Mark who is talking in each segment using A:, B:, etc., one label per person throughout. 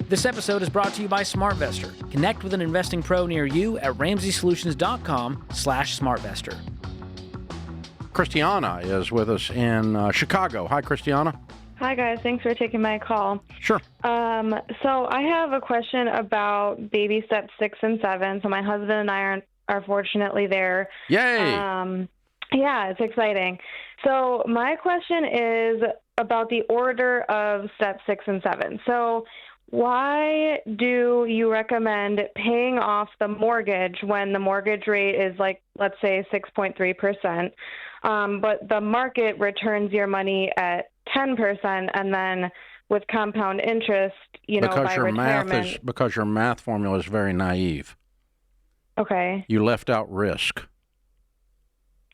A: This episode is brought to you by SmartVestor. Connect with an investing pro near you at RamseySolutions.com/SmartVestor.
B: Christiana is with us in Chicago. Hi, Christiana.
C: Hi, guys. Thanks for taking my call.
B: Sure.
C: So I have a question about baby steps 6 and 7. So my husband and I are fortunately there.
B: Yay!
C: Yeah, it's exciting. So my question is about the order of steps 6 and 7. So why do you recommend paying off the mortgage when the mortgage rate is like, let's say, 6.3%, but the market returns your money at 10%, and then with compound interest, by retirement.
B: Because your math formula is very naive.
C: Okay.
B: You left out risk.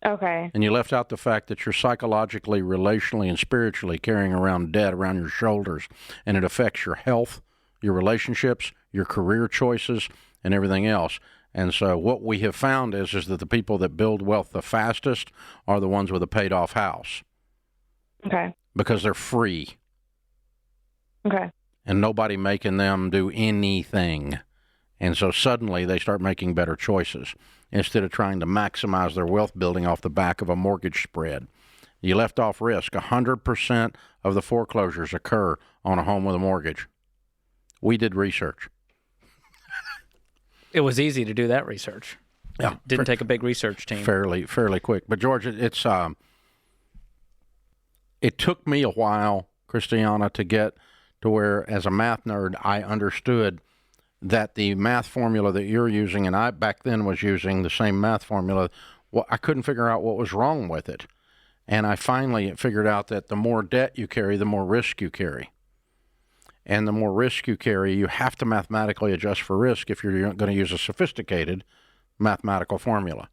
C: Okay.
B: And you left out the fact that you're psychologically, relationally, and spiritually carrying around debt around your shoulders, and it affects your health, your relationships, your career choices, and everything else. And so what we have found is that the people that build wealth the fastest are the ones with a paid-off house.
C: Okay.
B: Because they're free.
C: Okay.
B: And nobody making them do anything. And so suddenly they start making better choices instead of trying to maximize their wealth building off the back of a mortgage spread. You left off risk. 100% of the foreclosures occur on a home with a mortgage. We did research.
A: It was easy to do that research.
B: Yeah.
A: It didn't take a big research team.
B: Fairly quick. But George, it took me a while, Christiana, to get to where, as a math nerd, I understood that the math formula that you're using, and I back then was using the same math formula, well, I couldn't figure out what was wrong with it. And I finally figured out that the more debt you carry, the more risk you carry. And the more risk you carry, you have to mathematically adjust for risk if you're going to use a sophisticated mathematical formula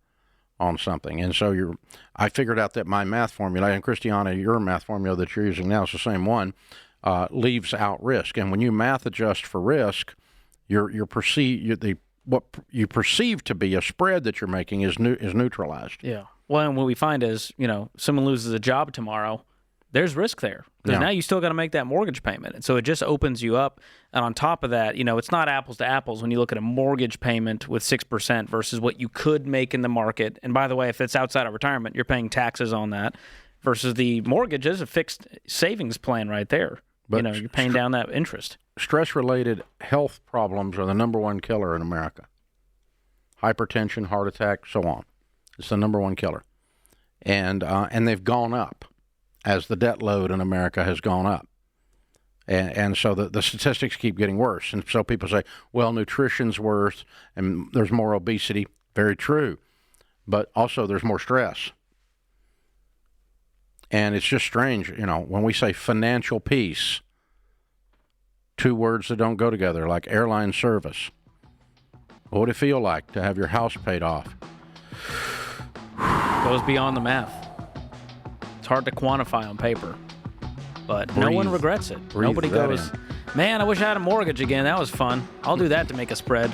B: on something. And so I figured out that my math formula, and Christiana, your math formula that you're using now is the same one, leaves out risk. And when you math adjust for risk, what you perceive to be a spread that you're making is neutralized.
A: Yeah. Well, and what we find is, someone loses a job tomorrow, there's risk there. Because now you still got to make that mortgage payment. And so it just opens you up. And on top of that, it's not apples to apples when you look at a mortgage payment with 6% versus what you could make in the market. And by the way, if it's outside of retirement, you're paying taxes on that versus the mortgage is a fixed savings plan right there. But you're paying down that interest. Stress-related
B: health problems are the number one killer in America. Hypertension, heart attack, so on. It's the number one killer. And they've gone up as the debt load in America has gone up. And so the statistics keep getting worse. And so people say, well, nutrition's worse and there's more obesity. Very true. But also there's more stress. And it's just strange, when we say financial peace, two words that don't go together, like airline service. What would it feel like to have your house paid off?
A: Goes beyond the math. It's hard to quantify on paper, but no one regrets it. Nobody goes, man, I wish I had a mortgage again. That was fun. I'll do that to make a spread.